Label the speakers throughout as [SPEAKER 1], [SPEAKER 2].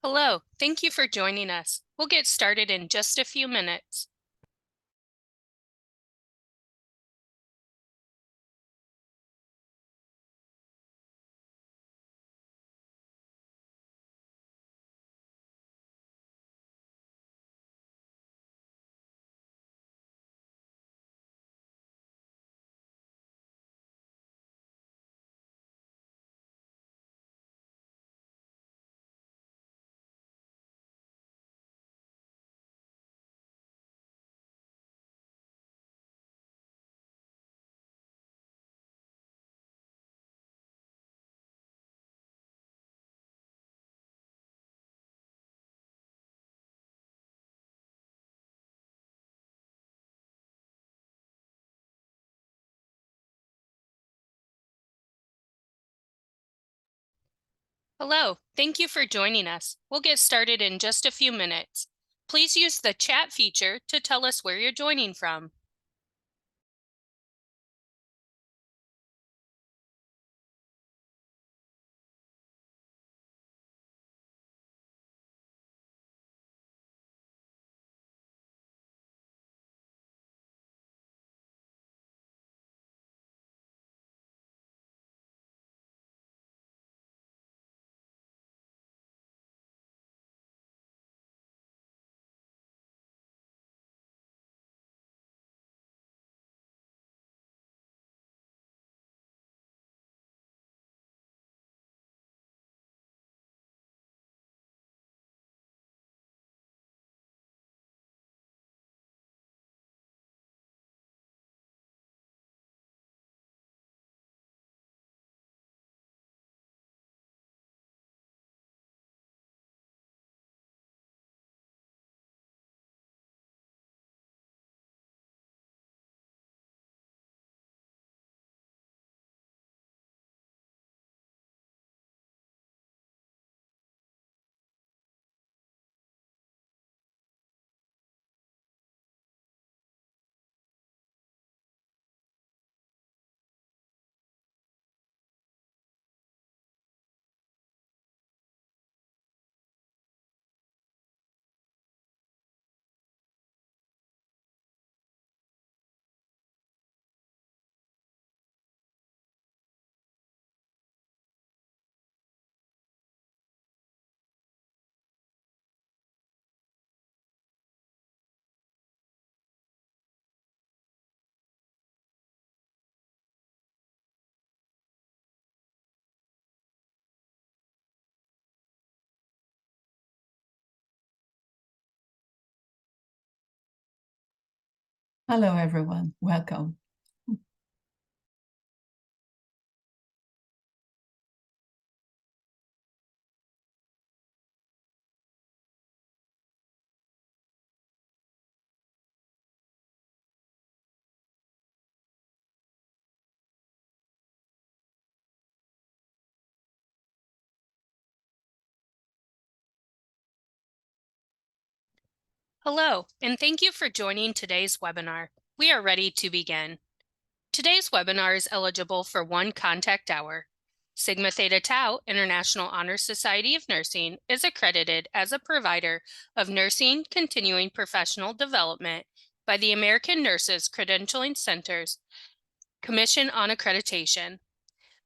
[SPEAKER 1] Hello, thank you for joining us. We'll get started in just a few minutes. Hello, thank you for joining us. We'll get started in just a few minutes. Please use the chat feature to tell us where you're joining from.
[SPEAKER 2] Hello, everyone. Welcome.
[SPEAKER 1] Hello, and thank you for joining today's webinar. We are ready to begin. Today's webinar is eligible for 1 contact hour. Sigma Theta Tau International Honor Society of Nursing is accredited as a provider of nursing continuing professional development by the American Nurses Credentialing Center's Commission on Accreditation.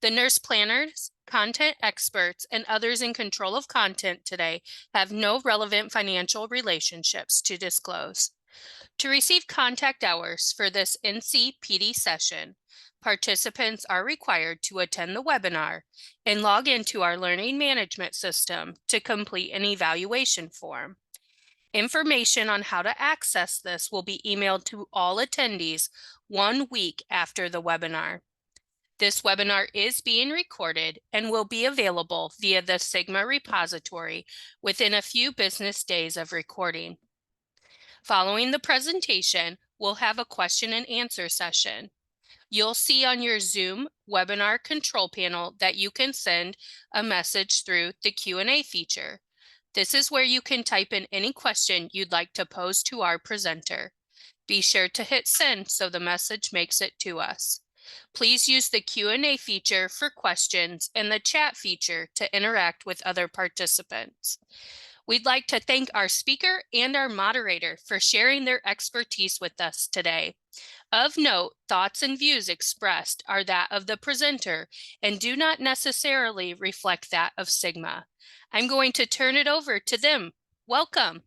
[SPEAKER 1] The nurse planners, content experts, and others in control of content today have no relevant financial relationships to disclose. To receive contact hours for this NCPD session, participants are required to attend the webinar and log into our learning management system to complete an evaluation form. Information on how to access this will be emailed to all attendees 1 week after the webinar. This webinar is being recorded and will be available via the Sigma repository within a few business days of recording. Following the presentation, we'll have a question and answer session. You'll see on your Zoom webinar control panel that you can send a message through the Q&A feature. This is where you can type in any question you'd like to pose to our presenter. Be sure to hit send so the message makes it to us. Please use the Q&A feature for questions and the chat feature to interact with other participants. We'd like to thank our speaker and our moderator for sharing their expertise with us today. Of note, thoughts and views expressed are that of the presenter and do not necessarily reflect that of Sigma. I'm going to turn it over to them. Welcome.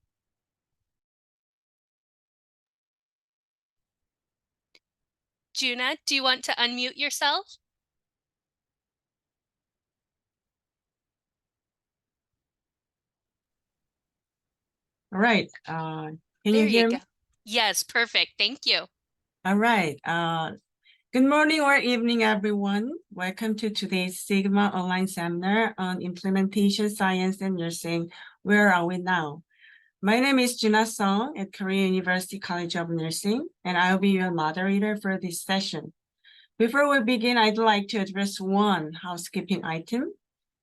[SPEAKER 1] Juna, do you want to unmute yourself?
[SPEAKER 3] All right. Can
[SPEAKER 1] There
[SPEAKER 3] you hear
[SPEAKER 1] go.
[SPEAKER 3] me?
[SPEAKER 1] Yes, perfect. Thank you.
[SPEAKER 3] All right. Good morning or evening, everyone. Welcome to today's Sigma online seminar on implementation science and nursing. Where are we now? My name is Juna Song at Korea University College of Nursing, and I'll be your moderator for this session. Before we begin, I'd like to address one housekeeping item.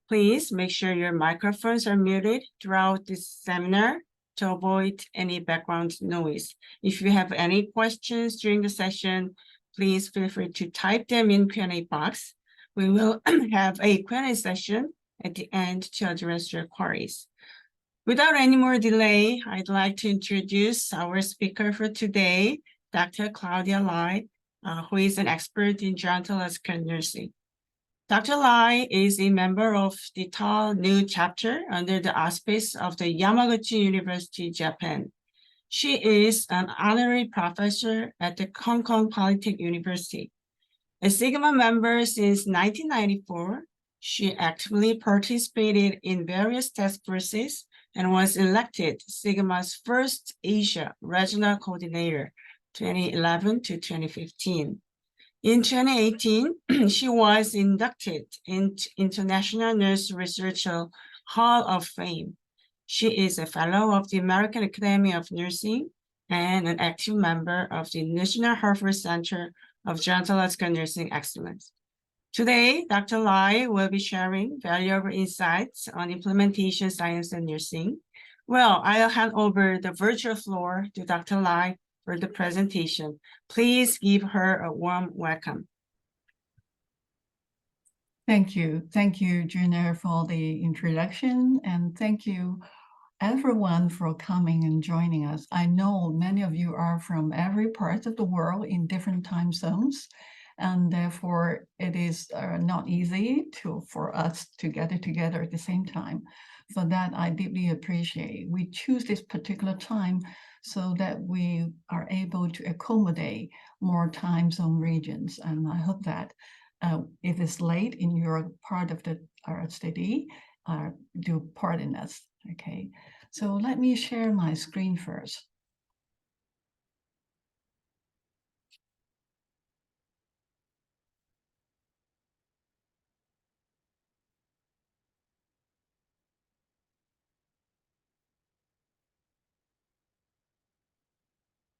[SPEAKER 3] Please make sure your microphones are muted throughout this seminar to avoid any background noise. If you have any questions during the session, please feel free to type them in Q&A box. We will have a Q&A session at the end to address your queries. Without any more delay, I'd like to introduce our speaker for today, Dr. Claudia Lai, who is an expert in gerontological nursing. Dr. Lai is a member of the tall new chapter under the auspice of the Yamaguchi University, Japan. She is an honorary professor at the Hong Kong Polytechnic University. A Sigma member since 1994, she actively participated in various task forces and was elected Sigma's first Asia Regional Coordinator 2011 to 2015. In 2018, she was inducted into International Nurse Research Hall of Fame. She is a fellow of the American Academy of Nursing and an active member of the National Harvard Center of Gerontological Nursing Excellence. Today, Dr. Lai will be sharing valuable insights on implementation science and nursing. Well, I'll hand over the virtual floor to Dr. Lai for the presentation. Please give her a warm welcome.
[SPEAKER 2] Thank you. Thank you, Juna, for the introduction. And thank you, everyone, for coming and joining us. I know many of you are from every part of the world in different time zones. And therefore, it is not easy for us to gather together at the same time. For that, I deeply appreciate. We choose this particular time so that we are able to accommodate more time zone regions. And I hope that if it's late in your part of the study, do pardon us, okay? So let me share my screen first.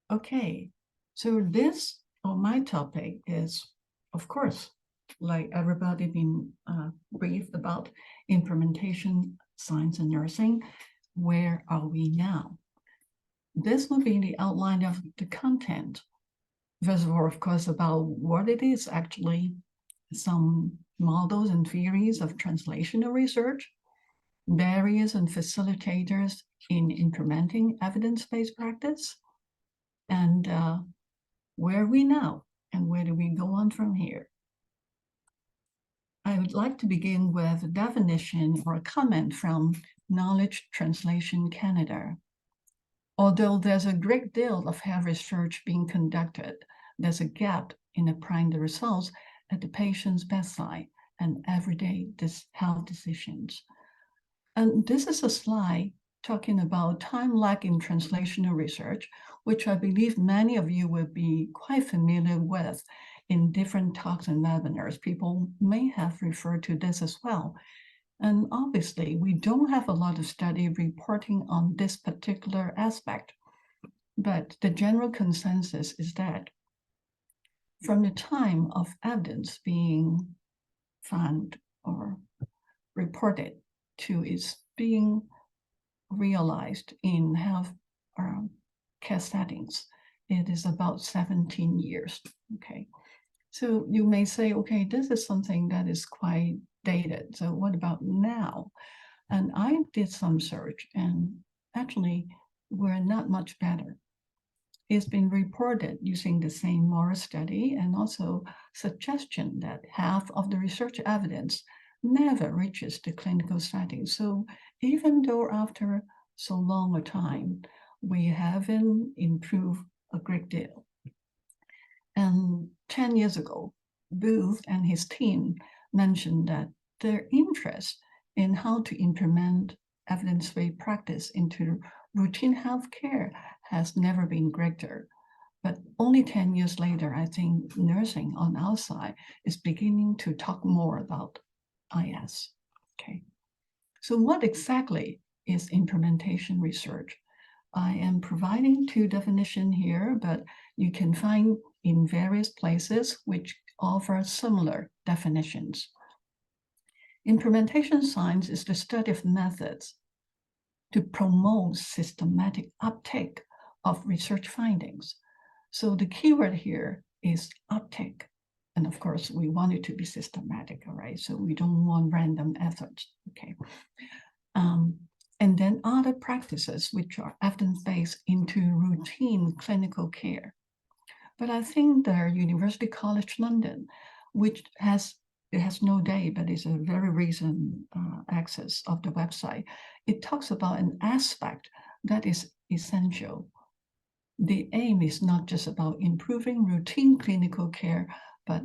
[SPEAKER 2] Okay, so this, or my topic is, of course, like everybody been briefed about implementation, science and nursing. Where are we now? This will be the outline of the content. First of all, of course, about what it is actually, some models and theories of translational research, barriers and facilitators in implementing evidence-based practice, and where are we now, and where do we go on from here? I would like to begin with a definition or a comment from Knowledge Translation Canada. Although there's a great deal of health research being conducted, there's a gap in applying the results at the patient's bedside and everyday health decisions. And this is a slide talking about time lag in translational research, which I believe many of you will be quite familiar with in different talks and webinars. People may have referred to this as well. And obviously, we don't have a lot of study reporting on this particular aspect, but the general consensus is that from the time of evidence being found or reported to its being realized in health care settings, it is about 17 years, okay? So you may say, okay, this is something that is quite dated. So what about now? And I did some search, and actually, we're not much better. It's been reported using the same Morris study and also suggestion that half of the research evidence never reaches the clinical setting. So even though after so long a time, we haven't improved a great deal. And 10 years ago, Booth and his team mentioned that their interest in how to implement evidence-based practice into routine healthcare has never been greater. But only 10 years later, I think nursing on our side is beginning to talk more about IS. Okay. So what exactly is implementation research? I am providing two definitions here, but you can find in various places which offer similar definitions. Implementation science is the study of methods to promote systematic uptake of research findings. So the keyword here is uptake. And of course, we want it to be systematic, all right? So we don't want random efforts, okay? And then other practices which are evidence-based into routine clinical care. But I think the University College London, which it has no date, but it's a very recent access of the website. It talks about an aspect that is essential. The aim is not just about improving routine clinical care, but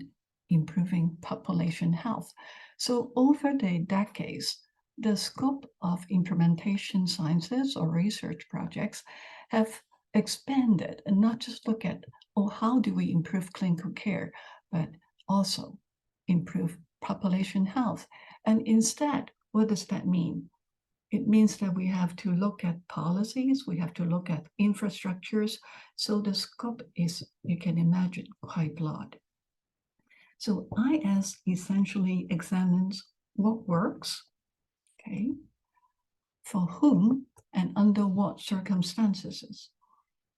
[SPEAKER 2] improving population health. So over the decades, the scope of implementation sciences or research projects have expanded and not just look at, oh, how do we improve clinical care, but also improve population health. And instead, what does that mean? It means that we have to look at policies, we have to look at infrastructures. So the scope is, you can imagine, quite broad. So IS essentially examines what works, okay, for whom and under what circumstances,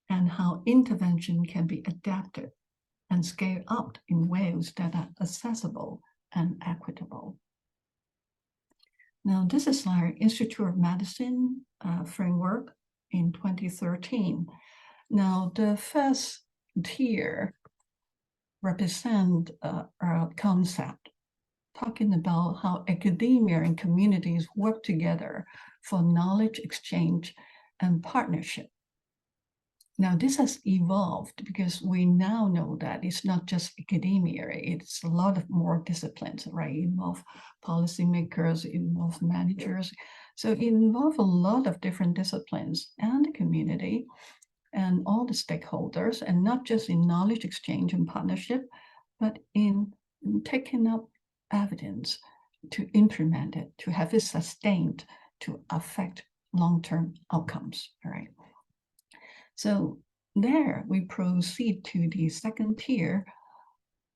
[SPEAKER 2] and how intervention can be adapted and scaled up in ways that are accessible and equitable. Now, this is our Institute of Medicine framework in 2013. Now, the first tier represent our concept, talking about how academia and communities work together for knowledge exchange and partnership. Now, this has evolved because we now know that it's not just academia, it's a lot of more disciplines, right? It involves policymakers, it involves managers. So it involves a lot of different disciplines and the community and all the stakeholders, and not just in knowledge exchange and partnership, but in taking up evidence to implement it, to have it sustained, to affect long-term outcomes, all right? So there we proceed to the second tier.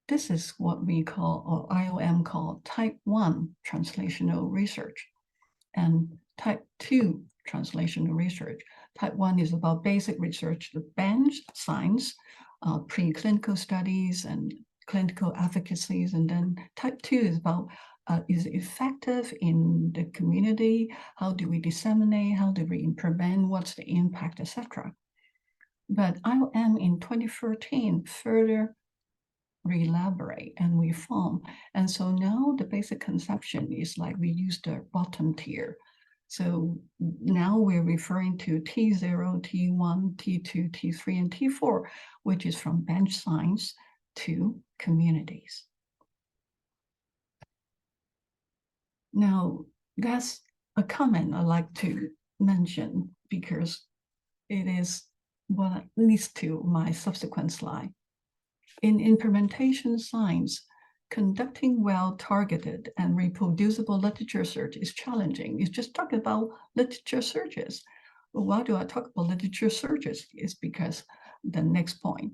[SPEAKER 2] This is what we call, or IOM call, type 1 translational research and type 2 translational research. Type 1 is about basic research, the bench science, preclinical studies and clinical efficacies. And then type 2 is about, is it effective in the community? How do we disseminate? How do we implement? What's the impact, etc.? But IOM in 2013 further re-elaborate and reform. And so now the basic conception is like we use the bottom tier. So now we're referring to T0, T1, T2, T3, and T4, which is from bench science to communities. Now, that's a comment I like to mention because it is what leads to my subsequent slide. In implementation science, conducting well-targeted and reproducible literature search is challenging. It's just talking about literature searches. But why do I talk about literature searches? It's because the next point,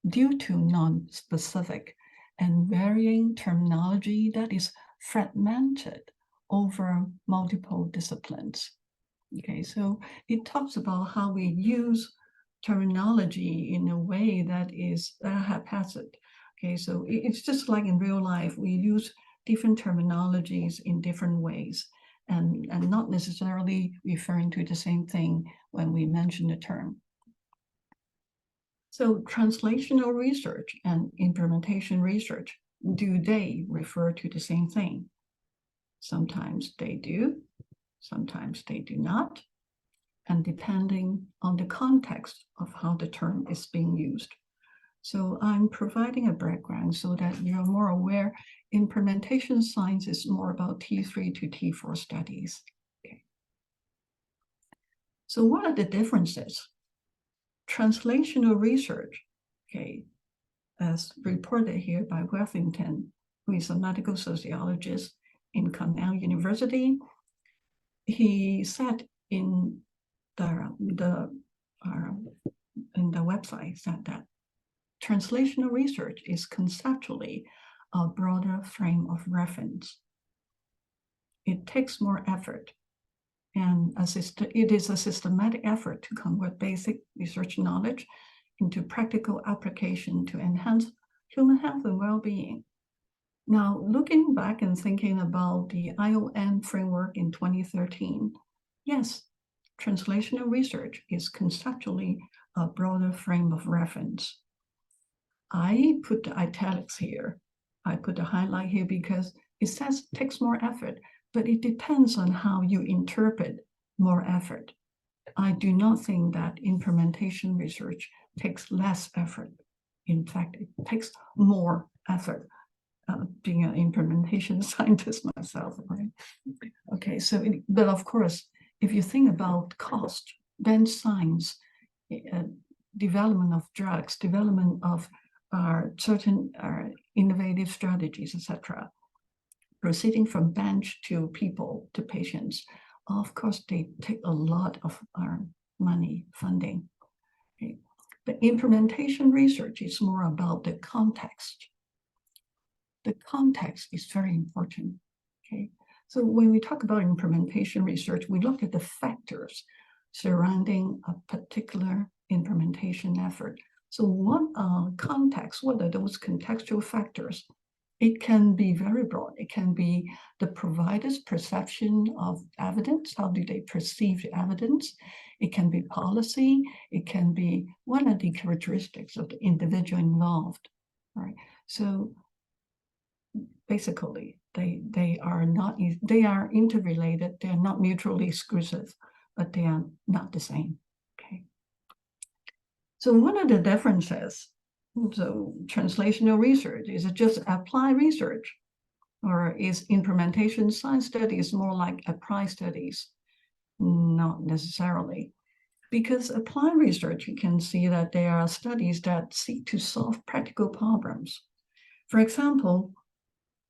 [SPEAKER 2] due to non-specific and varying terminology that is fragmented over multiple disciplines. Okay, so it talks about how we use terminology in a way that is haphazard. Okay, so it's just like in real life, we use different terminologies in different ways. and not necessarily referring to the same thing when we mention the term. So translational research and implementation research, do they refer to the same thing? Sometimes they do, sometimes they do not, and depending on the context of how the term is being used. So I'm providing a background so that you're more aware. Implementation science is more about T3 to T4 studies. Okay. So what are the differences? Translational research, okay, as reported here by Worthington, who is a medical sociologist in Cornell University. He said in the website said that translational research is conceptually a broader frame of reference. It takes more effort, and it is a systematic effort to convert basic research knowledge into practical application to enhance human health and well-being. Now, looking back and thinking about the IOM framework in 2013, yes, translational research is conceptually a broader frame of reference. I put the italics here. I put the highlight here because it says it takes more effort, but it depends on how you interpret more effort. I do not think that implementation research takes less effort. In fact, it takes more effort. Being an implementation scientist myself, right? Okay, so, but of course, if you think about cost, then science, development of drugs, development of certain innovative strategies, etc., proceeding from bench to people to patients, of course, they take a lot of money funding. Okay. But implementation research is more about the context. The context is very important. Okay. So when we talk about implementation research, we look at the factors surrounding a particular implementation effort. So what context, what are those contextual factors? It can be very broad. It can be the provider's perception of evidence. How do they perceive the evidence? It can be policy. It can be what are the characteristics of the individual involved, right? So basically, they are interrelated. They are not mutually exclusive, but they are not the same. Okay. So what are the differences? So translational research, is it just applied research? Or is implementation science studies more like applied studies? Not necessarily. Because applied research, you can see that there are studies that seek to solve practical problems. For example,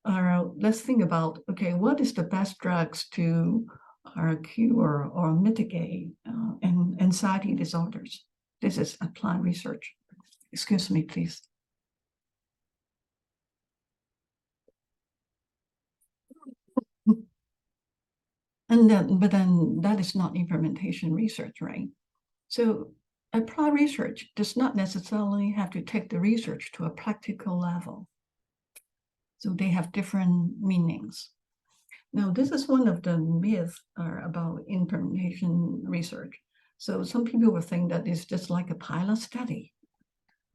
[SPEAKER 2] let's think about, okay, what is the best drugs to cure or mitigate anxiety disorders? This is applied research. Excuse me, please. But then that is not implementation research, right? So applied research does not necessarily have to take the research to a practical level. So they have different meanings. Now, this is one of the myths about implementation research. So some people will think that it's just like a pilot study.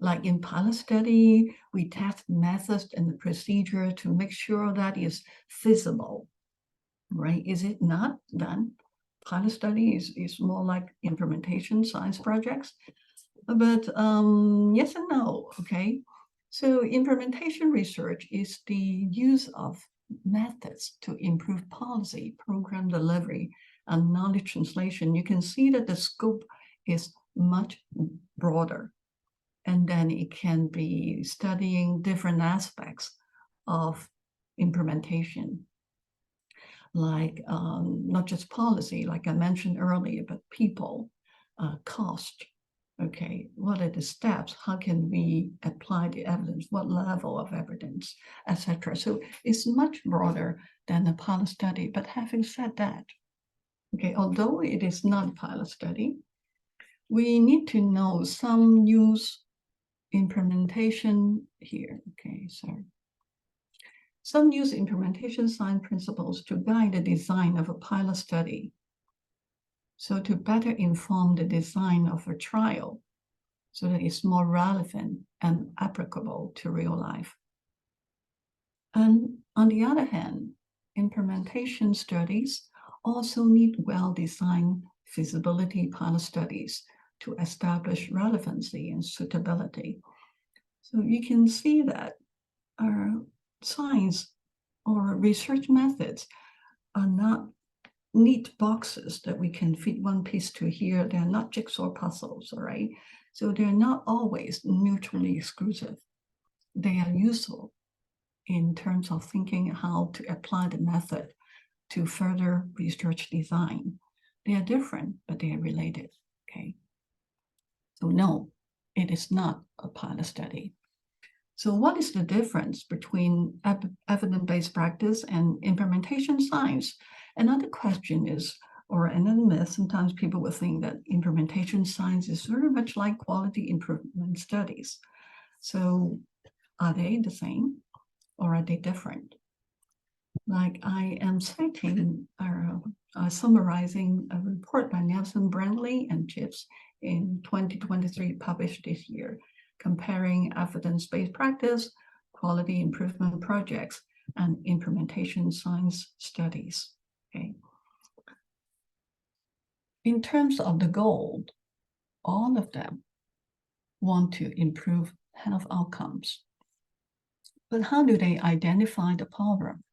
[SPEAKER 2] Like in pilot study, we test methods and the procedure to make sure that is feasible, right? Is it not done? Pilot study is more like implementation science projects. But yes and no, okay? So implementation research is the use of methods to improve policy, program delivery, and knowledge translation. You can see that the scope is much broader. And then it can be studying different aspects of implementation, like not just policy, like I mentioned earlier, but people, cost. Okay, what are the steps? How can we apply the evidence? What level of evidence, etc.? So it's much broader than a pilot study. But having said that, okay, although it is not a pilot study, we need to know some use implementation here. Okay, sorry. Some use implementation science principles to guide the design of a pilot study. So to better inform the design of a trial, so that it's more relevant and applicable to real life. And on the other hand, implementation studies also need well-designed feasibility pilot studies to establish relevancy and suitability. So you can see that our science or research methods are not neat boxes that we can fit one piece to here. They're not jigsaw puzzles, all right? So they're not always mutually exclusive. They are useful in terms of thinking how to apply the method to further research design. They are different, but they are related, okay? So no, it is not a pilot study. So what is the difference between evidence-based practice and implementation science? Another question is, or another myth, sometimes people will think that implementation science is very much like quality improvement studies. So are they the same or are they different? Like I am citing summarizing a report by Nelson Brantley and Gibbs in 2023 published this year, comparing evidence-based practice, quality improvement projects, and implementation science studies. Okay. In terms of the goal, all of them want to improve health outcomes. But how do they identify the problem?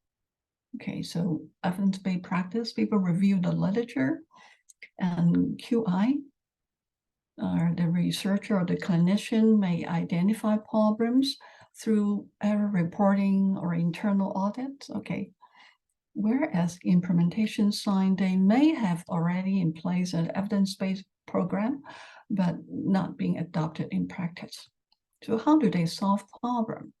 [SPEAKER 2] Okay, so evidence-based practice, people review the literature, and QI, the researcher or the clinician may identify problems through error reporting or internal audits, okay. Whereas implementation science, they may have already in place an evidence-based program, but not being adopted in practice. So how do they solve problem?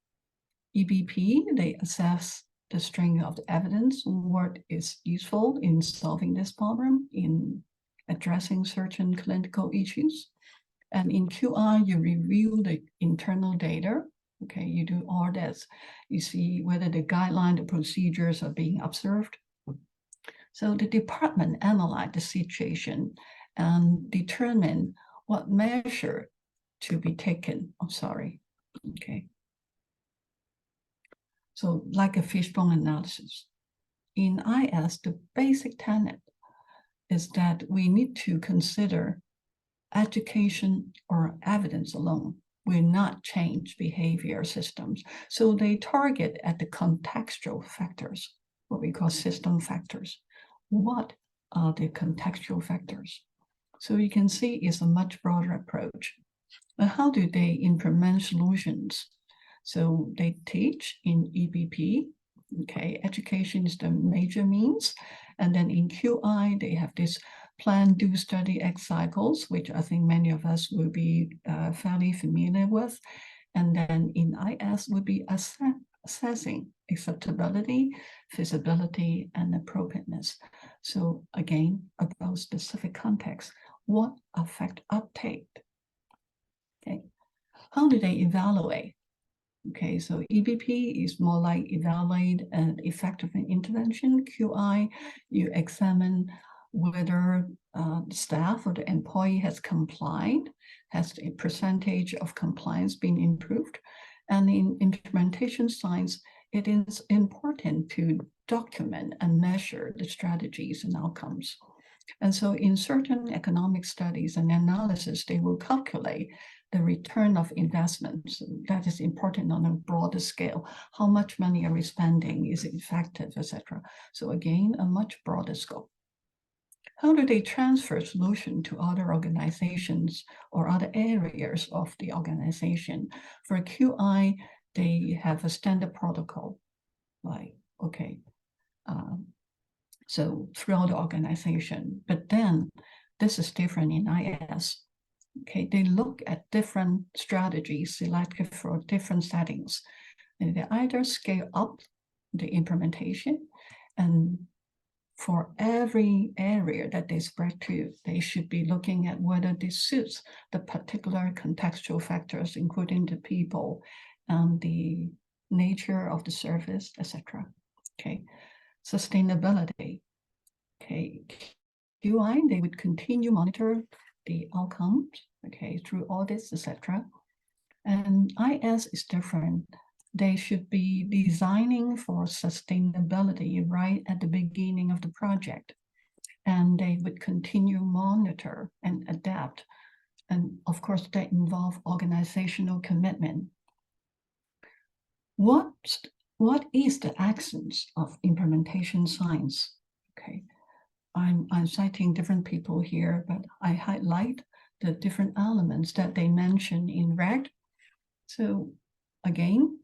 [SPEAKER 2] EBP, they assess the strength of the evidence, what is useful in solving this problem, in addressing certain clinical issues. And in QI, you review the internal data. Okay, you do all this. You see whether the guideline, the procedures are being observed. So the department analyze the situation and determine what measure to be taken. I'm sorry, okay. So like a fishbone analysis. In IS, the basic tenet is that we need to consider education or evidence alone will not change behavior systems. So they target at the contextual factors, what we call system factors. What are the contextual factors? So you can see it's a much broader approach. But how do they implement solutions? So they teach in EBP, okay, education is the major means. And then in QI, they have this plan, do, study, act cycles, which I think many of us will be fairly familiar with. And then in IS would be assessing acceptability, feasibility, and appropriateness. So again, about specific context, what affect uptake? Okay, how do they evaluate? Okay, so EBP is more like evaluate an effective intervention. QI, you examine whether the staff or the employee has complied, has a percentage of compliance been improved. And in implementation science, it is important to document and measure the strategies and outcomes. And so in certain economic studies and analysis, they will calculate the return of investments. That is important on a broader scale. How much money are we spending? Is it effective, etc.? So again, a much broader scope. How do they transfer solution to other organizations or other areas of the organization? For QI, they have a standard protocol, like, okay, so throughout the organization. But then this is different in IS. Okay, they look at different strategies selected for different settings. And they either scale up the implementation, and for every area that they spread to, they should be looking at whether this suits the particular contextual factors, including the people and the nature of the service, etc. Okay, sustainability. Okay, QI, they would continue monitor the outcomes, okay, through audits, etc. And IS is different. They should be designing for sustainability right at the beginning of the project. And they would continue monitor and adapt. And of course, that involve organizational commitment. What is the essence of implementation science? Okay, I'm citing different people here, but I highlight the different elements that they mention in red. So again,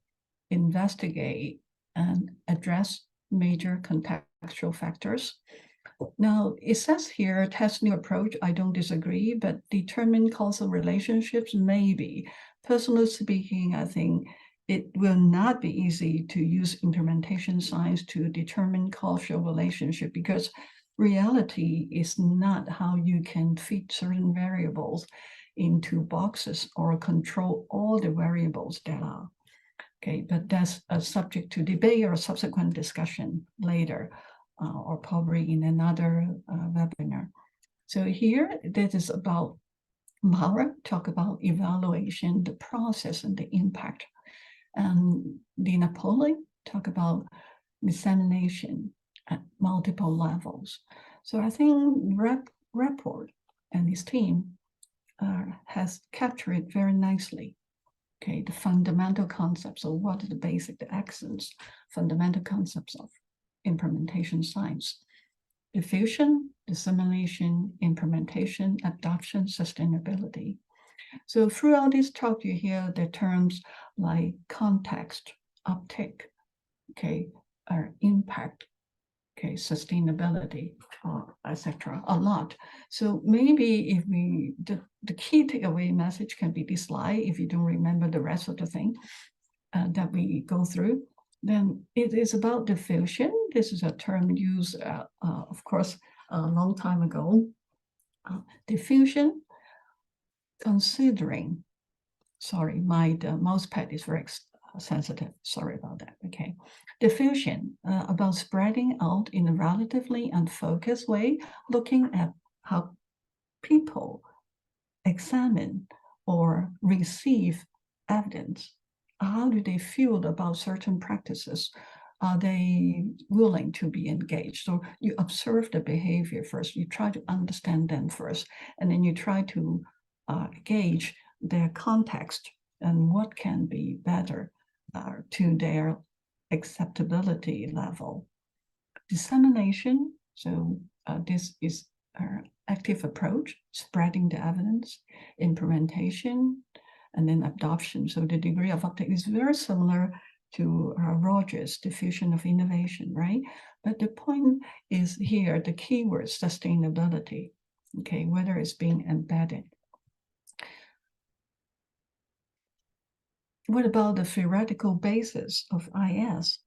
[SPEAKER 2] investigate and address major contextual factors. Now, it says here, test new approach, I don't disagree, but determine causal relationships, maybe. Personally speaking, I think it will not be easy to use implementation science to determine causal relationship because reality is not how you can fit certain variables into boxes or control all the variables that are. Okay, but that's a subject to debate or subsequent discussion later, or probably in another webinar. So here, this is about Mara, talk about evaluation, the process and the impact. And the Napoli talk about dissemination at multiple levels. So I think Rapport and his team has captured it very nicely. Okay, the fundamental concepts of what are the basic, the essence, fundamental concepts of implementation science. Diffusion, dissemination, implementation, adoption, sustainability. So throughout this talk, you hear the terms like context, uptake, okay, or impact, okay, sustainability, etc. a lot. So maybe if the key takeaway message can be this slide, if you don't remember the rest of the thing that we go through, then it is about diffusion. This is a term used, of course, a long time ago. Diffusion, considering, sorry, the mouse pad is very sensitive. Sorry about that. Okay. Diffusion, about spreading out in a relatively unfocused way, looking at how people examine or receive evidence. How do they feel about certain practices? Are they willing to be engaged? So you observe the behavior first. You try to understand them first, and then you try to gauge their context and what can be better to their acceptability level. Dissemination, so this is our active approach, spreading the evidence, implementation, and then adoption. So the degree of uptake is very similar to Rogers' diffusion of innovation, right? But the point is here, the keyword sustainability, okay, whether it's being embedded. What about the theoretical basis of IS?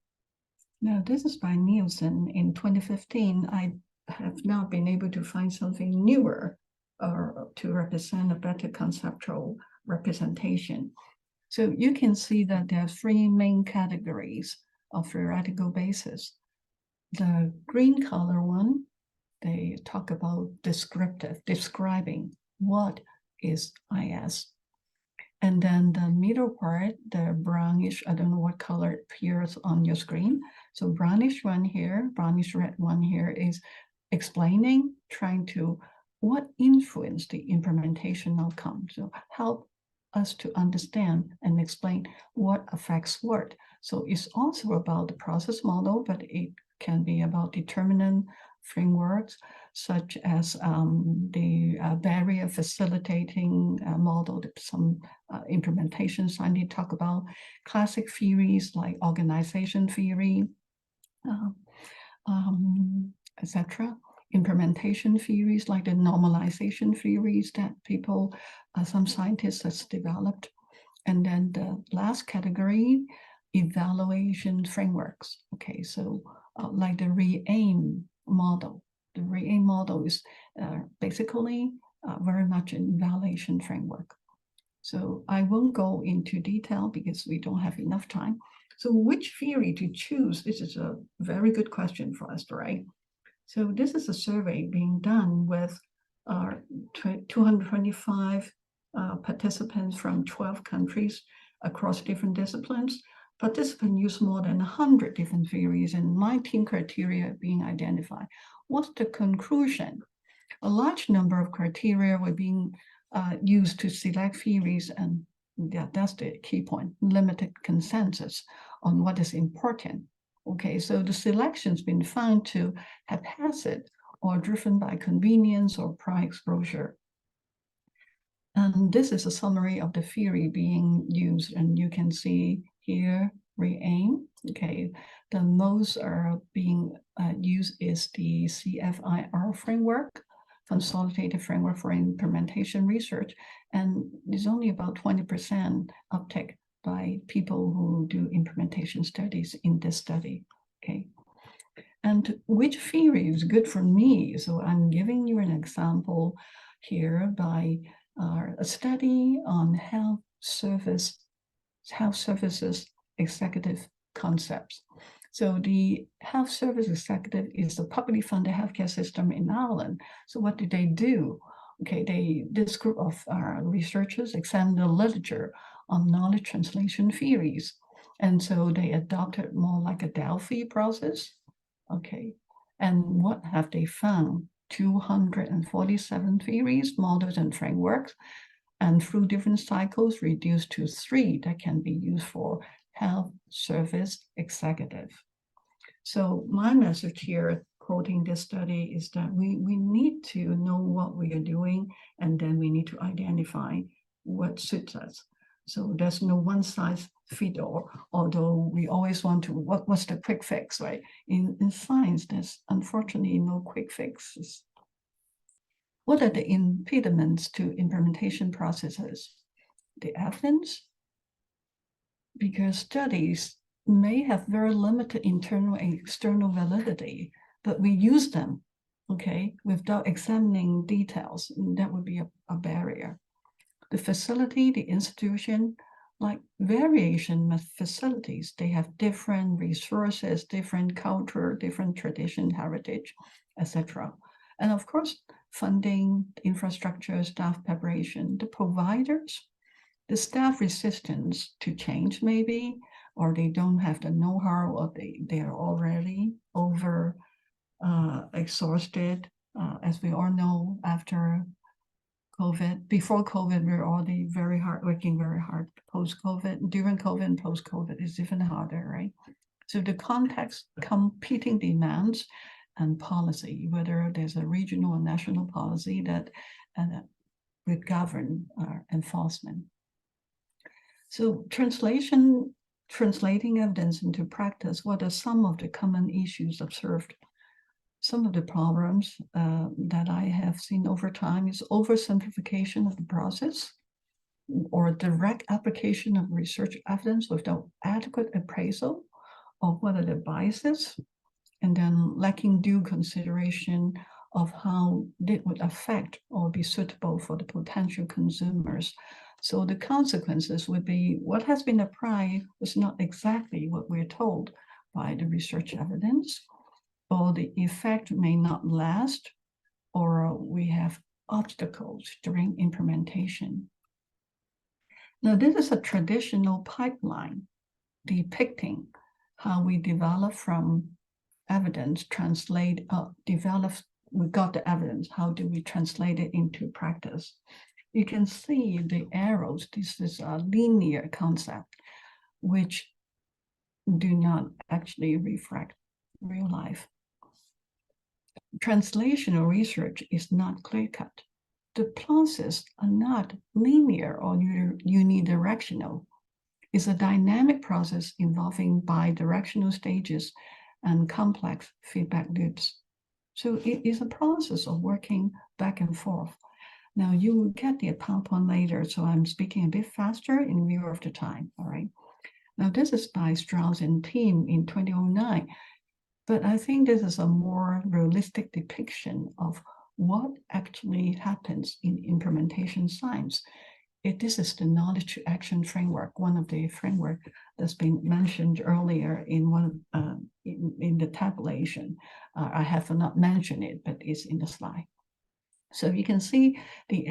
[SPEAKER 2] Now, this is by Nielsen in 2015. I have not been able to find something newer or to represent a better conceptual representation. So you can see that there are three main categories of theoretical basis. The green color one, they talk about describing what is IS. And then the middle part, the brownish, I don't know what color appears on your screen. So brownish one here, brownish red one here is explaining, trying to what influence the implementation outcome. So help us to understand and explain what affects what. So it's also about the process model, but it can be about determinant frameworks, such as the barrier facilitating model, some implementation scientists talk about classic theories like organization theory, etc. Implementation theories like the normalization theories that people, some scientists has developed. And then the last category, evaluation frameworks. Okay, so like the re-aim model. The re-aim model is basically very much an evaluation framework. So I won't go into detail because we don't have enough time. So which theory to choose? This is a very good question for us, right? So this is a survey being done with 225 participants from 12 countries across different disciplines. Participants use more than 100 different theories and 19 criteria being identified. What's the conclusion? A large number of criteria were being used to select theories, and that's the key point, limited consensus on what is important. Okay, so the selection's been found to haphazard or driven by convenience or prior exposure. And this is a summary of the theory being used, and you can see here, re-aim. Okay, the most are being used is the CFIR framework, Consolidated Framework for Implementation Research, and there's only about 20% uptake by people who do implementation studies in this study. Okay, and which theory is good for me? So I'm giving you an example here by a study on health services executive concepts. So the health service executive is the publicly funded healthcare system in Ireland. So what do? Okay, this group of researchers examined the literature on knowledge translation theories. And so they adopted more like a Delphi process. Okay, and what have they found? 247 theories, models, and frameworks, and through different cycles reduced to 3 that can be used for health service executive. So my message here, quoting this study, is that we need to know what we are doing, and then we need to identify what suits us. So there's no one size fit all, although we always want to, what's the quick fix, right? In science, there's unfortunately no quick fixes. What are the impediments to implementation processes? The evidence, because studies may have very limited internal and external validity, but we use them, okay, without examining details. That would be a barrier. The facility, the institution, like variation with facilities, they have different resources, different culture, different tradition, heritage, etc. And of course, funding, infrastructure, staff preparation, the providers, the staff resistance to change maybe, or they don't have the know-how, or they are already over exhausted. As we all know, after COVID, before COVID, we're already working very hard. Post-COVID, during COVID and post-COVID is even harder, right? So the context, competing demands and policy, whether there's a regional or national policy that would govern enforcement. So translating evidence into practice, what are some of the common issues observed? Some of the problems that I have seen over time is oversimplification of the process, or direct application of research evidence without adequate appraisal of what are the biases, and then lacking due consideration of how it would affect or be suitable for the potential consumers. So the consequences would be what has been applied was not exactly what we're told by the research evidence, or the effect may not last, or we have obstacles during implementation. Now, this is a traditional pipeline depicting how we develop from evidence, we got the evidence, how do we translate it into practice? You can see the arrows. This is a linear concept, which do not actually reflect real life. Translational research is not clear-cut. The processes are not linear or unidirectional. It's a dynamic process involving bidirectional stages and complex feedback loops. So it is a process of working back and forth. Now you will get the PowerPoint later, so I'm speaking a bit faster in view of the time, all right? Now this is by Strauss and team in 2009, but I think this is a more realistic depiction of what actually happens in implementation science. this is the knowledge to action framework, one of the framework that's been mentioned earlier in in the tabulation. I have not mentioned it, but it's in the slide. So you can see the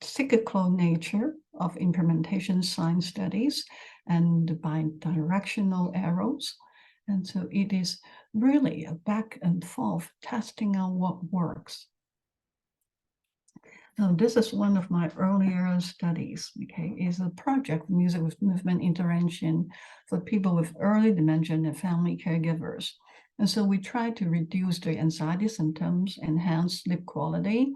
[SPEAKER 2] cyclical nature of implementation science studies and bi-directional arrows. And so it is really a back and forth testing out what works. Now, this is one of my earlier studies, okay, is a project, music with movement intervention for people with early dementia and family caregivers. And so we try to reduce the anxiety symptoms, enhance sleep quality,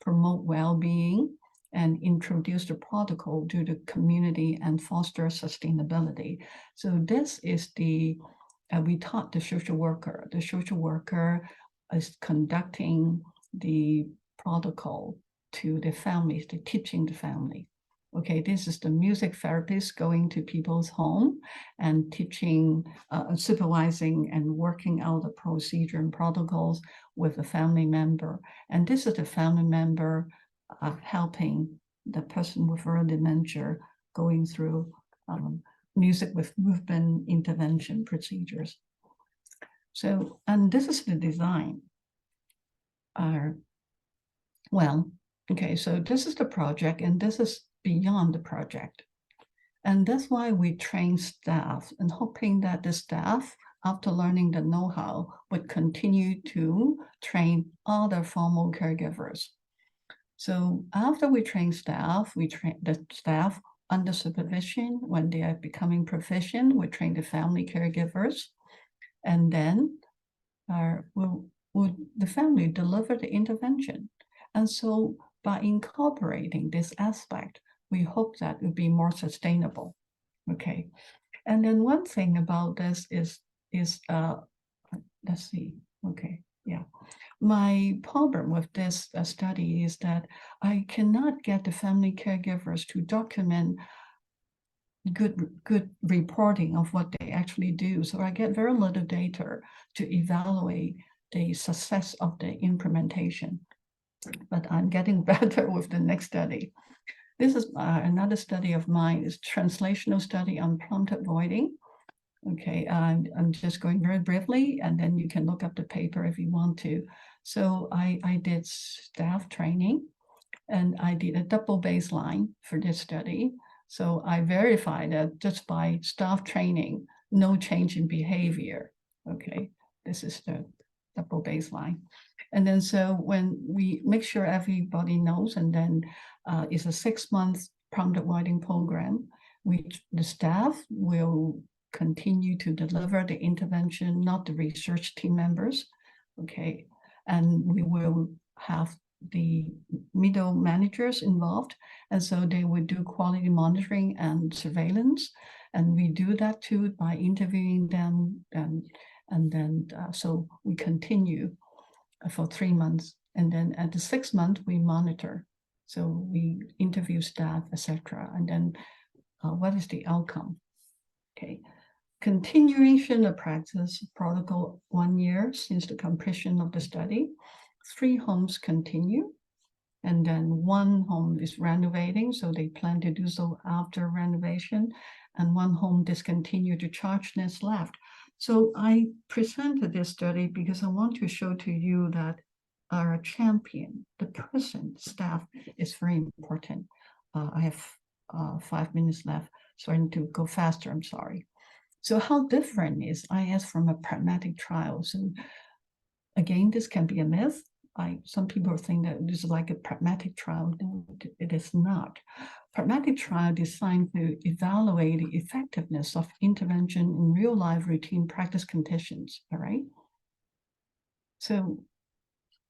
[SPEAKER 2] promote well-being, and introduce the protocol to the community and foster sustainability. So this is we taught the social worker. The social worker is conducting the protocol to the families, to teaching the family. Okay, this is the music therapist going to people's home and teaching, supervising and working out the procedure and protocols with a family member. And this is the family member helping the person with early dementia going through music with movement intervention procedures. So, and this is the design. Okay, so this is the project, and this is beyond the project. And that's why we train staff and hoping that the staff, after learning the know-how, would continue to train other formal caregivers. So after we train staff, we train the staff under supervision. When they are becoming proficient, we train the family caregivers. And then will the family deliver the intervention. And so by incorporating this aspect, we hope that it will be more sustainable. Okay. And then one thing about this is let's see. Okay. Yeah. My problem with this study is that I cannot get the family caregivers to document good reporting of what they actually do. So I get very little data to evaluate the success of the implementation. But I'm getting better with the next study. This is another study of mine, is translational study on prompt avoiding. Okay, I'm just going very briefly, and then you can look up the paper if you want to. So I did staff training, and I did a double baseline for this study. So I verified that just by staff training, no change in behavior. Okay, this is the double baseline. And then so when we make sure everybody knows, and then it's a 6-month prompt avoiding program, the staff will continue to deliver the intervention, not the research team members. Okay, and we will have the middle managers involved, and so they would do quality monitoring and surveillance, and we do that too by interviewing them, and then so we continue for 3 months, and then at the 6th month we monitor. So we interview staff, etc., and then what is the outcome? Okay, continuation of practice protocol 1 year since the completion of the study. 3 homes continue, and then 1 home is renovating, so they plan to do so after renovation, and 1 home discontinued to chargeness left. So I presented this study because I want to show to you that our champion, the person, staff, is very important. I have 5 minutes left, so I need to go faster, I'm sorry. So how different is IS from a pragmatic trial? So again, this can be a myth. Some people think that this is like a pragmatic trial. No, it is not. Pragmatic trial designed to evaluate the effectiveness of intervention in real life routine practice conditions, all right? So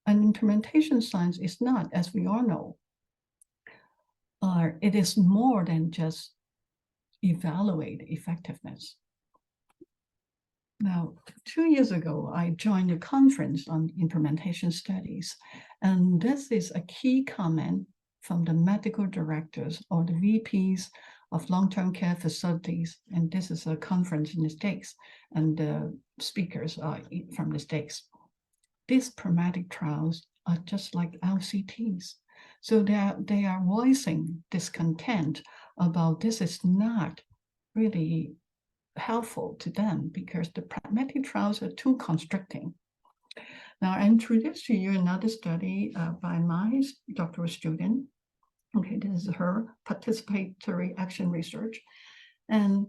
[SPEAKER 2] an implementation science is not, as we all know, it is more than just evaluate effectiveness. Now, 2 years ago, I joined a conference on implementation studies, and this is a key comment from the medical directors or the VPs of long-term care facilities, and this is a conference in the States, and the speakers are from the States. These pragmatic trials are just like LCTs. So they are voicing discontent about this is not really helpful to them because the pragmatic trials are too constricting. Now, I introduced to you another study by my doctoral student. Okay, this is her participatory action research. And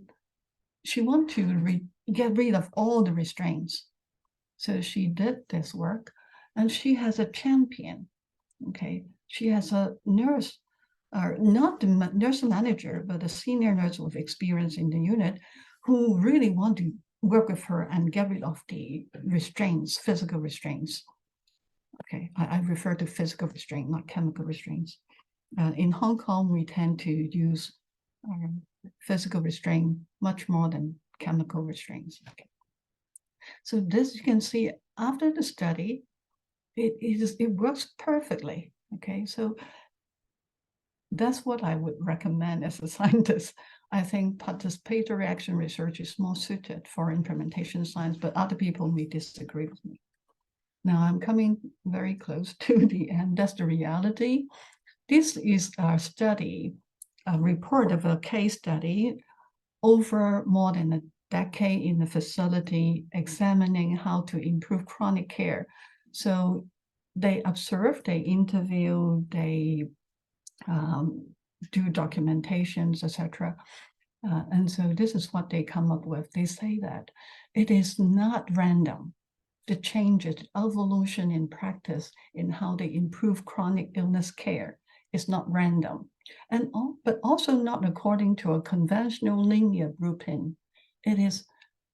[SPEAKER 2] she wanted to get rid of all the restraints. So she did this work, and she has a champion. Okay, she has a nurse, or not the nurse manager, but a senior nurse with experience in the unit who really want to work with her and get rid of the restraints, physical restraints. Okay, I refer to physical restraint, not chemical restraints. In Hong Kong, we tend to use physical restraint much more than chemical restraints. Okay. So this you can see after the study, it works perfectly. Okay, so that's what I would recommend as a scientist. I think participatory action research is more suited for implementation science, but other people may disagree with me. Now I'm coming very close to the end. That's the reality. This is a study, a report of a case study over more than a decade in the facility examining how to improve chronic care. So they observe, they interview, they do documentations, etc. And so this is what they come up with. They say that it is not random. The changes, evolution in practice in how they improve chronic illness care is not random, but also not according to a conventional linear grouping. It is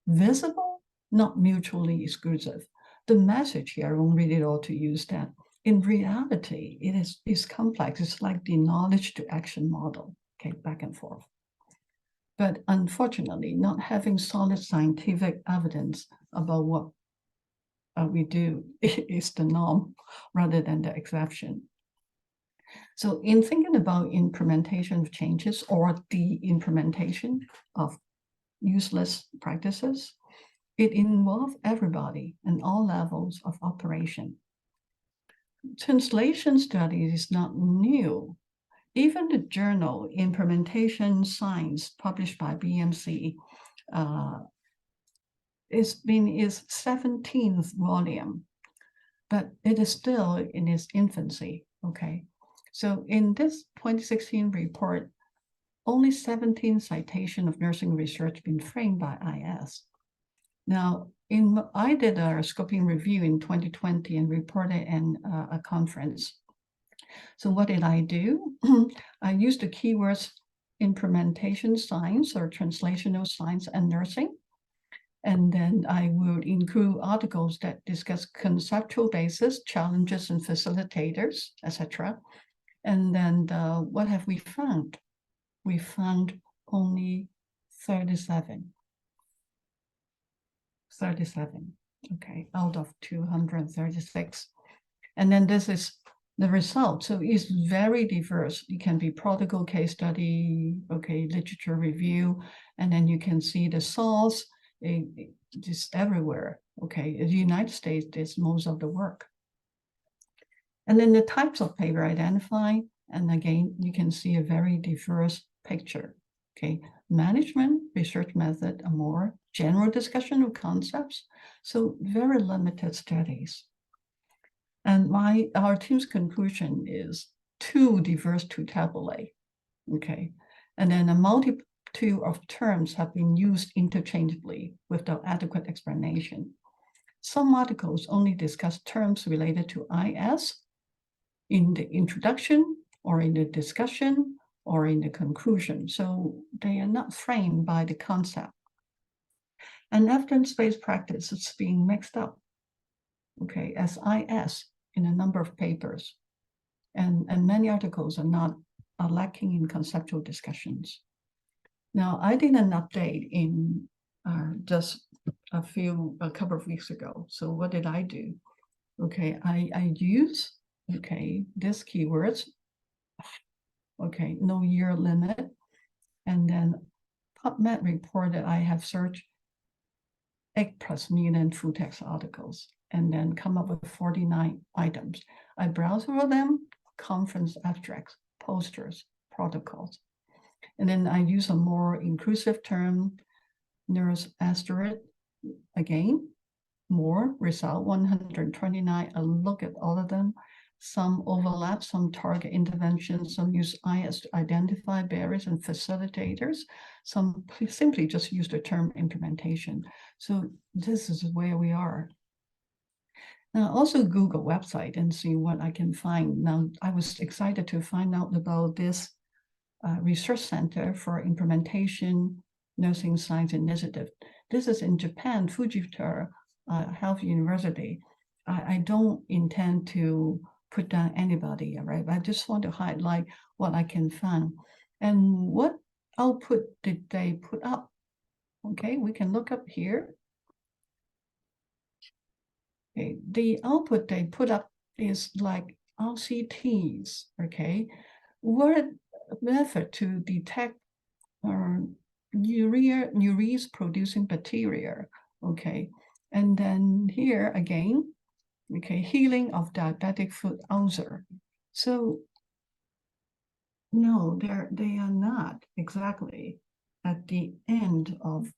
[SPEAKER 2] visible, not mutually exclusive. The message here, I won't read it all to use that. In reality, it is complex. It's like the knowledge to action model, okay, back and forth. But unfortunately, not having solid scientific evidence about what we do is the norm rather than the exception. So in thinking about implementation of changes or the implementation of useless practices, it involves everybody and all levels of operation. Translation studies is not new. Even the journal Implementation Science, published by BMC, it's been its 17th volume, but it is still in its infancy, okay? So in this 2016 report, only 17 citations of nursing research been framed by IS. Now, I did a scoping review in 2020 and reported in a conference. So what did I do? I used the keywords implementation science or translational science and nursing. And then I would include articles that discuss conceptual basis, challenges and facilitators, etc. And then what have we found? We found only 37, okay, out of 236. And then this is the result. So it's very diverse. It can be protocol case study, okay, literature review, and then you can see the source, just everywhere, okay. The United States does most of the work. And then the types of paper identified, and again, you can see a very diverse picture, okay. Management, research method, a more general discussion of concepts, so very limited studies. And our team's conclusion is too diverse to tabulate, okay. And then a multitude of terms have been used interchangeably without adequate explanation. Some articles only discuss terms related to IS in the introduction or in the discussion or in the conclusion. So they are not framed by the concept. And evidence-based practice is being mixed up, okay, as IS in a number of papers. And many articles are lacking in conceptual discussions. Now, I did an update in just a couple of weeks ago. So what did I do? Okay, I use, okay, this keywords, okay, no year limit. And then PubMed reported I have searched 8+ million full text articles and then come up with 49 items. I browse through them conference abstracts, posters, protocols. And then I use a more inclusive term, nurse asterisk, again, more, result 129. I look at all of them. Some overlap, some target interventions, some use IS to identify barriers and facilitators. Some simply just use the term implementation. So this is where we are. Now, also Google website and see what I can find. Now, I was excited to find out about this research center for implementation nursing science initiative. This is in Japan, Fujita Health University. I don't intend to put down anybody, right? I just want to highlight what I can find. And what output did they put up? Okay, we can look up here. Okay, the output they put up is like RCTs, okay? What method to detect urease producing bacteria, okay? And then here again, okay, healing of diabetic foot ulcer. So no, they are not exactly at the end of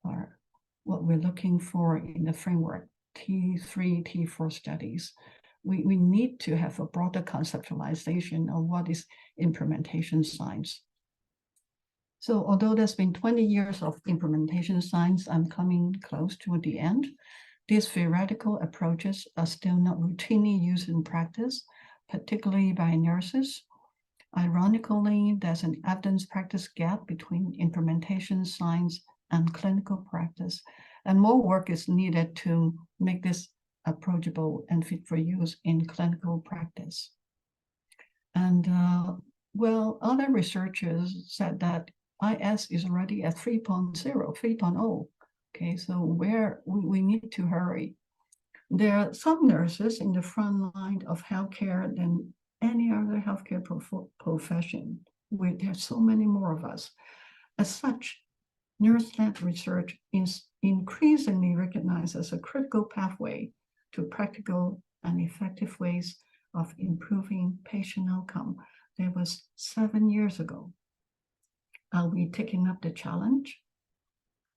[SPEAKER 2] our what we're looking for in the framework T3, T4 studies. We need to have a broader conceptualization of what is implementation science. So although there's been 20 years of implementation science, I'm coming close to the end. These theoretical approaches are still not routinely used in practice, particularly by nurses. Ironically, there's an evidence practice gap between implementation science and clinical practice, and more work is needed to make this approachable and fit for use in clinical practice. And well, other researchers said that IS is already at 3.0, 3.0. Okay, so where we need to hurry. There are some nurses in the front line of healthcare than any other healthcare profession. There's so many more of us. As such, nurse-led research is increasingly recognized as a critical pathway to practical and effective ways of improving patient outcome. That was 7 years ago. Are we taking up the challenge?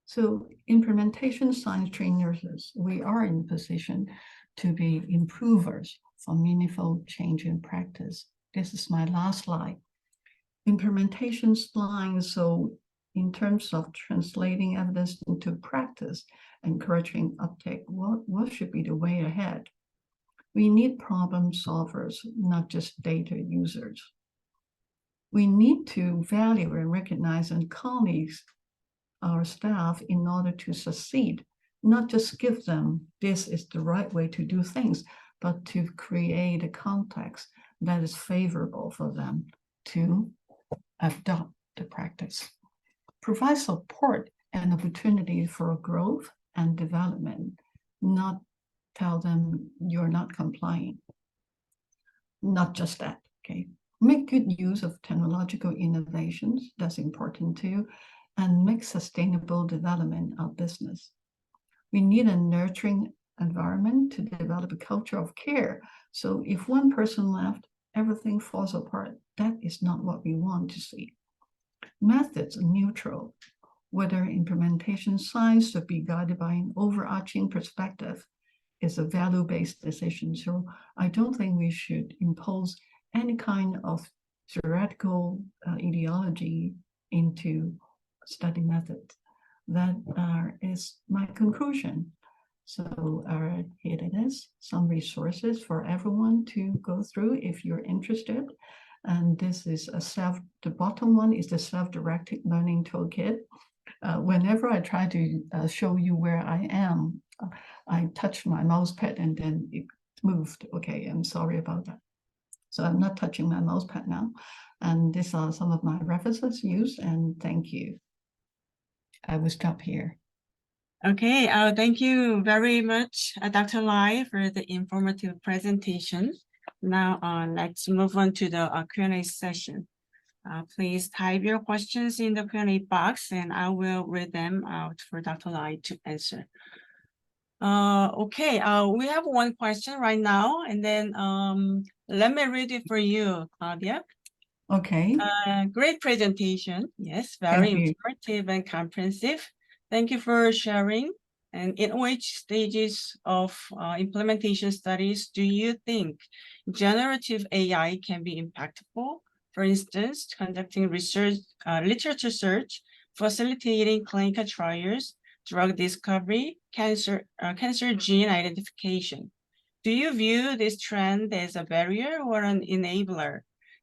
[SPEAKER 2] So implementation science trained nurses, we are in a position to be improvers for meaningful change in practice. This is my last slide. Implementation science, so in terms of translating evidence into practice, encouraging uptake, what should be the way ahead? We need problem solvers, not just data users. We need to value and recognize and colleagues, our staff, in order to succeed, not just give them this is the right way to do things, but to create a context that is favorable for them to adopt the practice. Provide support and opportunity for growth and development, not tell them you're not complying. Not just that, okay? Make good use of technological innovations, that's important too, and make sustainable development our business. We need a nurturing environment to develop a culture of care. So if one person left, everything falls apart. That is not what we want to see. Methods are neutral, whether implementation science should be guided by an overarching perspective is a value-based decision. So I don't think we should impose any kind of theoretical ideology into study methods. That is my conclusion. So here it is, some resources for everyone to go through if you're interested. And this is the bottom one is the self-directed learning toolkit. Whenever I try to show you where I am, I touch my mouse pad and then it moved. Okay, I'm sorry about that. So I'm not touching my mouse pad now. And these are some of my references used, and thank you. I will stop here.
[SPEAKER 3] Okay, thank you very much, Dr. Lai, for the informative presentation. Now, let's move on to the Q&A session. Please type your questions in the Q&A box, and I will read them out for Dr. Lai to answer. Okay, we have one question right now, and then Let me read it for you, Claudia.
[SPEAKER 2] Okay,
[SPEAKER 3] Great presentation. Yes, very
[SPEAKER 2] thank you.
[SPEAKER 3] informative and comprehensive. Thank you for sharing. And in which stages of implementation studies do you think generative AI can be impactful? For instance, conducting research, literature search, facilitating clinical trials, drug discovery, cancer gene identification. Do you view this trend as a barrier or an enabler,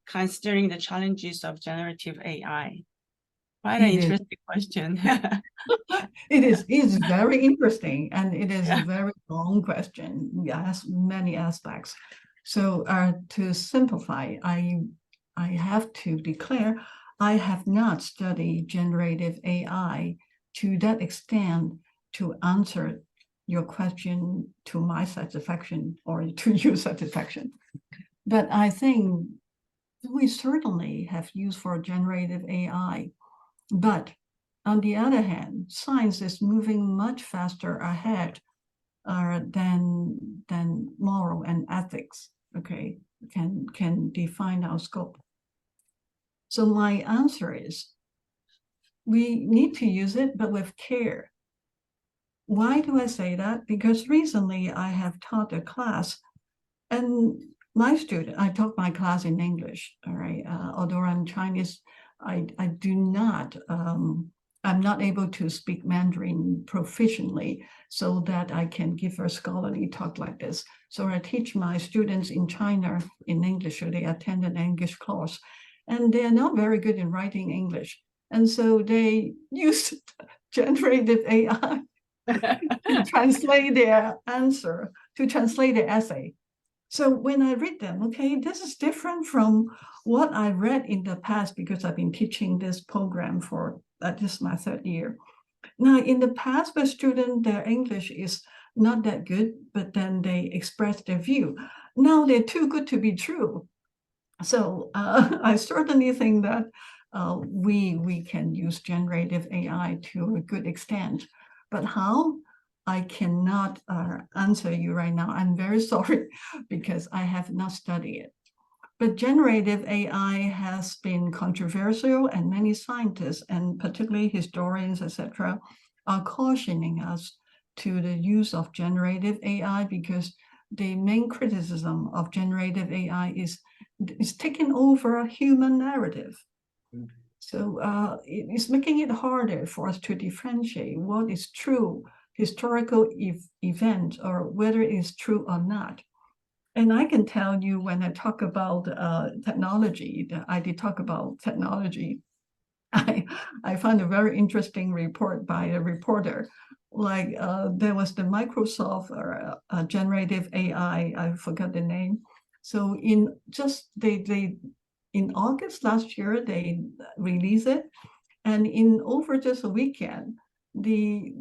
[SPEAKER 3] considering the challenges of generative AI? Quite an
[SPEAKER 2] It is.
[SPEAKER 3] interesting question.
[SPEAKER 2] It is very interesting, and it is a
[SPEAKER 3] Yeah.
[SPEAKER 2] very long question. It has many aspects. So to simplify, I have to declare I have not studied generative AI to that extent to answer your question to my satisfaction or to your satisfaction. But I think we certainly have use for generative AI. But on the other hand, science is moving much faster ahead than moral and ethics. Okay, can define our scope. So my answer is we need to use it, but with care. Why do I say that? Because recently I have taught a class, and I taught my class in English. All right, although I'm Chinese, I do not. I'm not able to speak Mandarin proficiently so that I can give a scholarly talk like this. So I teach my students in China in English, so they attend an English course, and they are not very good in writing English. And so they use generative AI to translate their answer, to translate the essay. So when I read them, okay, this is different from what I read in the past because I've been teaching this program for this is my third year. Now, in the past, the student, their English is not that good, but then they express their view. Now they're too good to be true. So I certainly think that we can use generative AI to a good extent. But how? I cannot answer you right now. I'm very sorry because I have not studied it. But generative AI has been controversial, and many scientists, and particularly historians, etc., are cautioning us to the use of generative AI because the main criticism of generative AI is taking over human narrative. So it's making it harder for us to differentiate what is true historical event or whether it is true or not. And I can tell you when I talk about technology, I did talk about technology. I found a very interesting report by a reporter. Like there was the Microsoft generative AI, I forgot the name. So they in August last year they released it, and in over just a weekend, the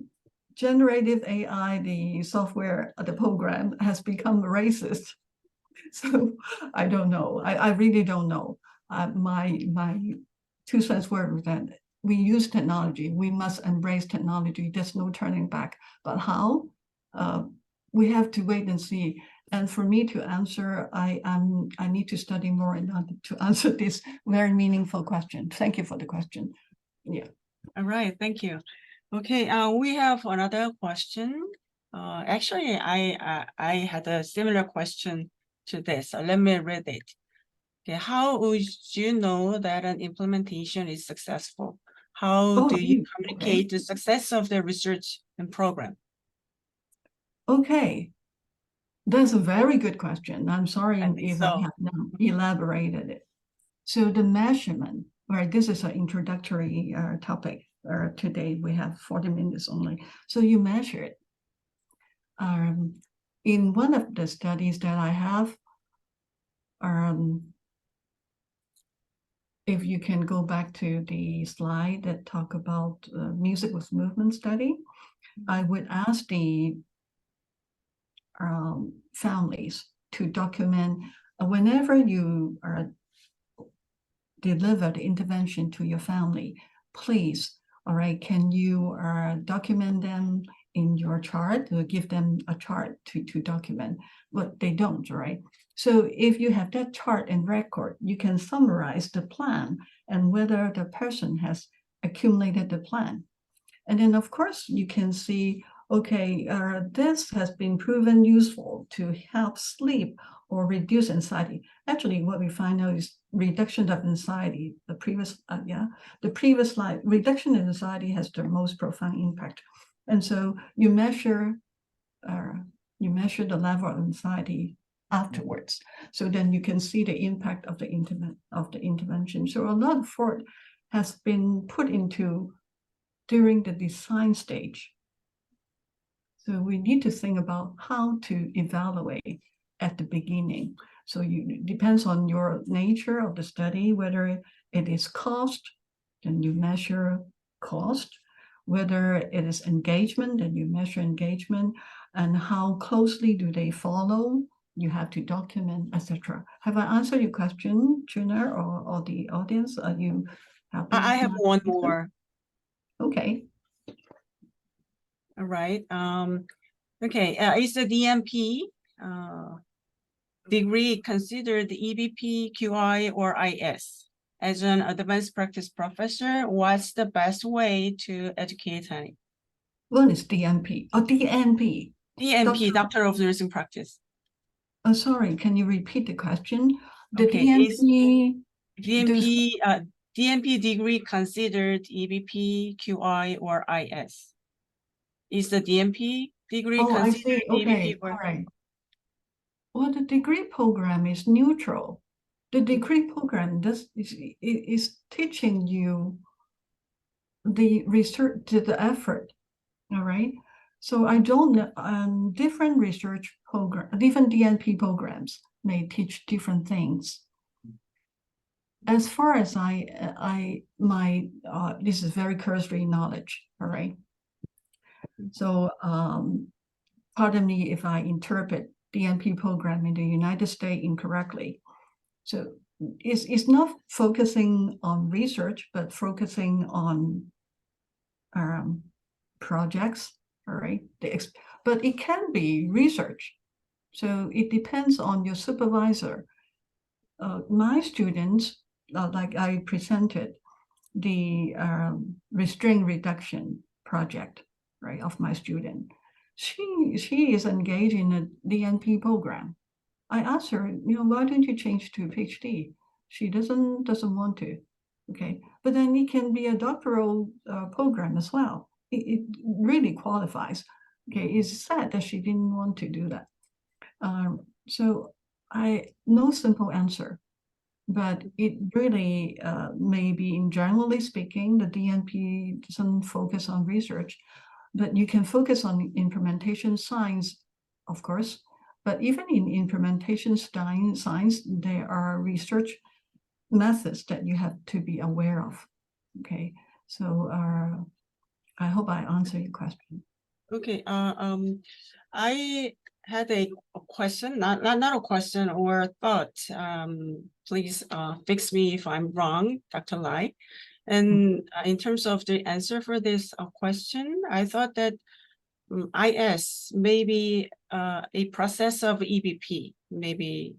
[SPEAKER 2] generative AI, the software, the program has become racist. So I don't know. I really don't know. My 2 cents word that we use technology. We must embrace technology. There's no turning back. But how? We have to wait and see. And for me to answer, I need to study more in order to answer this very meaningful question. Thank you for the question. Yeah.
[SPEAKER 3] All right, thank you. Okay, we have another question. Actually, I had a similar question to this. So let me read it. Okay, how would you know that an implementation is successful? How do you communicate the success of the research and program?
[SPEAKER 2] Okay, that's a very good question. I'm sorry if I have not elaborated it. So the measurement, right? This is an introductory topic. Today we have 40 minutes only. So you measure it. In one of the studies that I have, if you can go back to the slide that talk about music with movement study, I would ask the families to document whenever you deliver the intervention to your family, please, all right, can you document them in your chart, to give them a chart to document, but they don't, right? So if you have that chart and record, you can summarize the plan and whether the person has accumulated the plan. And then, of course, you can see, okay, this has been proven useful to help sleep or reduce anxiety. Actually, what we find out is reduction of anxiety. The previous slide, reduction in anxiety has the most profound impact. And so you measure the level of anxiety afterwards. So then you can see the impact of the intervention. So a lot of effort has been put into during the design stage. So we need to think about how to evaluate at the beginning. So it depends on your nature of the study, whether it is cost, then you measure cost, whether it is engagement, then you measure engagement, and how closely do they follow, you have to document, etc. Have I answered your question, Junior, or the audience? Are you happy?
[SPEAKER 3] I have one more.
[SPEAKER 2] Okay.
[SPEAKER 3] All right. Okay. Is the DNP degree considered EBP, QI, or IS? As an advanced practice professor, what's the best way to educate on it?
[SPEAKER 2] What is DNP? Oh, DNP.
[SPEAKER 3] DNP, Doctor of Nursing Practice.
[SPEAKER 2] Oh, sorry, can you repeat the question? The
[SPEAKER 3] Okay, DNP degree considered EBP, QI, or IS? Is the DNP degree considered
[SPEAKER 2] okay.
[SPEAKER 3] EBP or?
[SPEAKER 2] All right. Well, the degree program is neutral. The degree program is teaching you the research, the effort. All right. So I don't know, different research program, different DNP programs may teach different things. As far as this is very cursory knowledge, all right? So pardon me if I interpret DNP program in the United States incorrectly. So it's not focusing on research, but focusing on projects, all right? But it can be research. So it depends on your supervisor. My students, like I presented, the restraint reduction project, right, of my student. She is engaged in a DNP program. I asked her, why don't you change to PhD? She doesn't want to. Okay, but then it can be a doctoral program as well. It really qualifies. Okay, it's sad that she didn't want to do that. So no simple answer, but it really maybe, in generally speaking, the DNP doesn't focus on research, but you can focus on implementation science, of course. But even in implementation science, there are research methods that you have to be aware of. Okay, so I hope I answered your question.
[SPEAKER 3] Okay. I had a question, not a question or a thought. Please fix me if I'm wrong, Dr. Lai. And in terms of the answer for this question, I thought that IS may be a process of EBP, maybe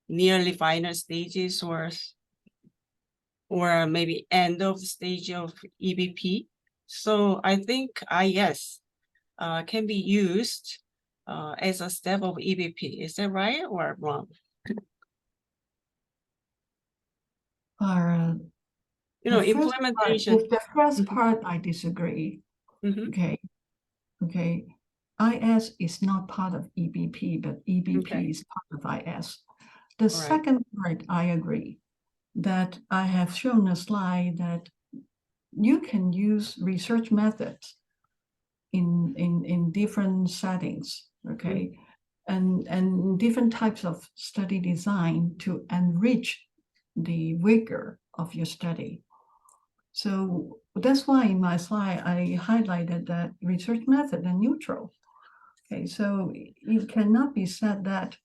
[SPEAKER 3] nearly final stages or maybe end of the stage of EBP. So I think IS can be used as a step of EBP. Is that right or wrong? Implementation.
[SPEAKER 2] The first part, I disagree. Okay. IS is not part of EBP, but EBP is part of IS. The second part, I agree that I have shown a slide that you can use research methods in different settings, okay, and different types of study design to enrich the rigor of your study. So that's why in my slide, I highlighted that research method are neutral. Okay, so it cannot be said that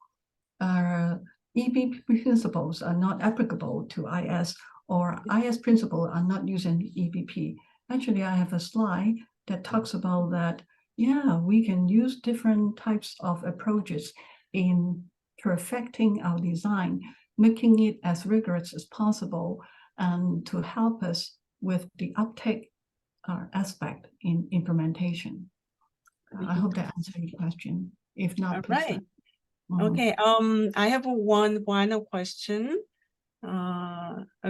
[SPEAKER 2] EBP principles are not applicable to IS or IS principles are not using EBP. Actually, I have a slide that talks about that yeah, we can use different types of approaches in perfecting our design, making it as rigorous as possible, and to help us with the uptake aspect in implementation. I hope that answered your question. If not,
[SPEAKER 3] All
[SPEAKER 2] please.
[SPEAKER 3] right.
[SPEAKER 2] Mhm.
[SPEAKER 3] Okay. I have one final question.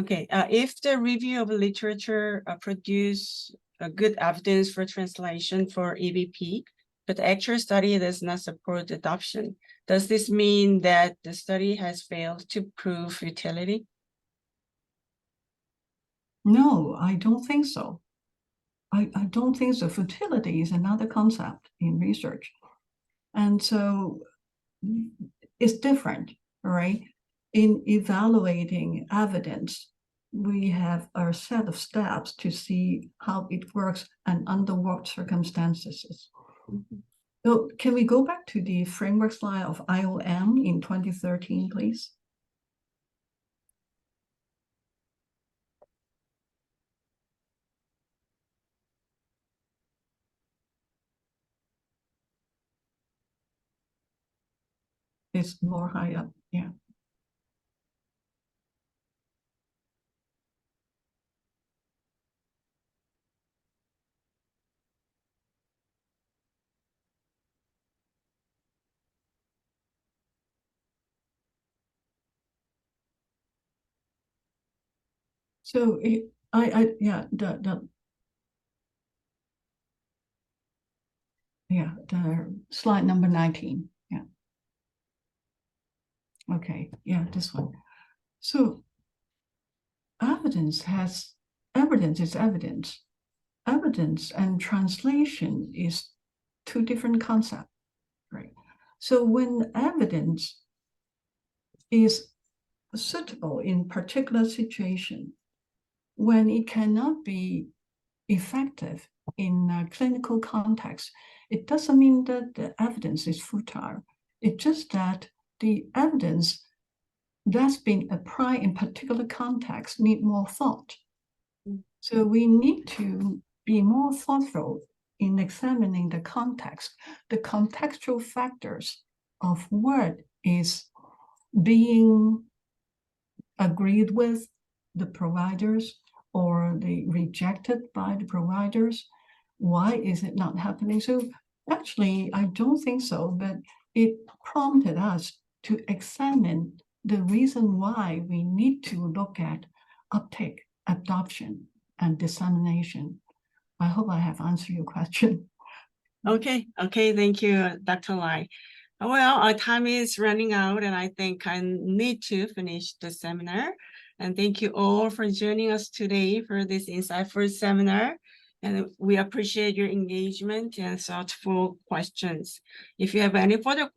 [SPEAKER 3] Okay. If the review of literature produce good evidence for translation for EBP, but the actual study does not support adoption, does this mean that the study has failed to prove utility?
[SPEAKER 2] No, I don't think so. I don't think so. Futility is another concept in research. And so it's different, right? In evaluating evidence, we have a set of steps to see how it works and under what circumstances. So can we go back to the framework slide of IOM in 2013, please? It's more high up, yeah. So yeah, the slide number 19. Yeah. Okay, yeah, this one. So evidence is evidence. Evidence and translation is two different concepts, right? So when evidence is suitable in particular situation, when it cannot be effective in a clinical context, it doesn't mean that the evidence is futile. It's just that the evidence that's been applied in particular context need more thought. So we need to be more thoughtful in examining the context, the contextual factors of what is being agreed with the providers or the rejected by the providers. Why is it not happening? So actually, I don't think so, but it prompted us to examine the reason why we need to look at uptake, adoption, and dissemination. I hope I have answered your question.
[SPEAKER 3] Okay, thank you, Dr. Lai. Well, our time is running out, and I think I need to finish the seminar. And thank you all for joining us today for this insightful seminar. And we appreciate your engagement and thoughtful questions. If you have any further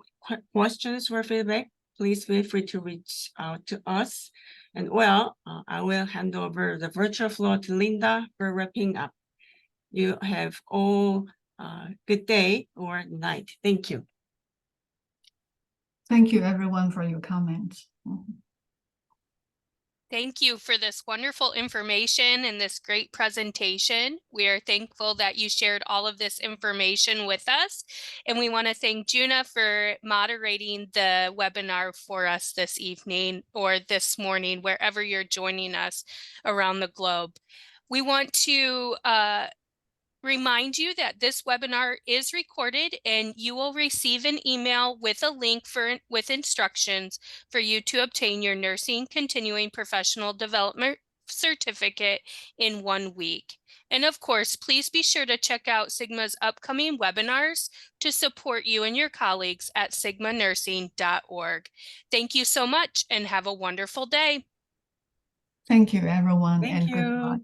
[SPEAKER 3] questions or feedback, please feel free to reach out to us. And well, I will hand over the virtual floor to Linda for wrapping up. You have all good day or night. Thank you.
[SPEAKER 2] Thank you, everyone, for your comments.
[SPEAKER 1] Thank you for this wonderful information and this great presentation. We are thankful that you shared all of this information with us. And we want to thank Juna for moderating the webinar for us this evening or this morning, wherever you're joining us around the globe. We want to remind you that this webinar is recorded and you will receive an email with a link with instructions for you to obtain your nursing continuing professional development certificate in 1 week. And of course, please be sure to check out Sigma's upcoming webinars to support you and your colleagues at sigmanursing.org. Thank you so much and have a wonderful day.
[SPEAKER 2] Thank you, everyone,
[SPEAKER 3] Thank
[SPEAKER 2] and
[SPEAKER 3] you.
[SPEAKER 2] goodbye.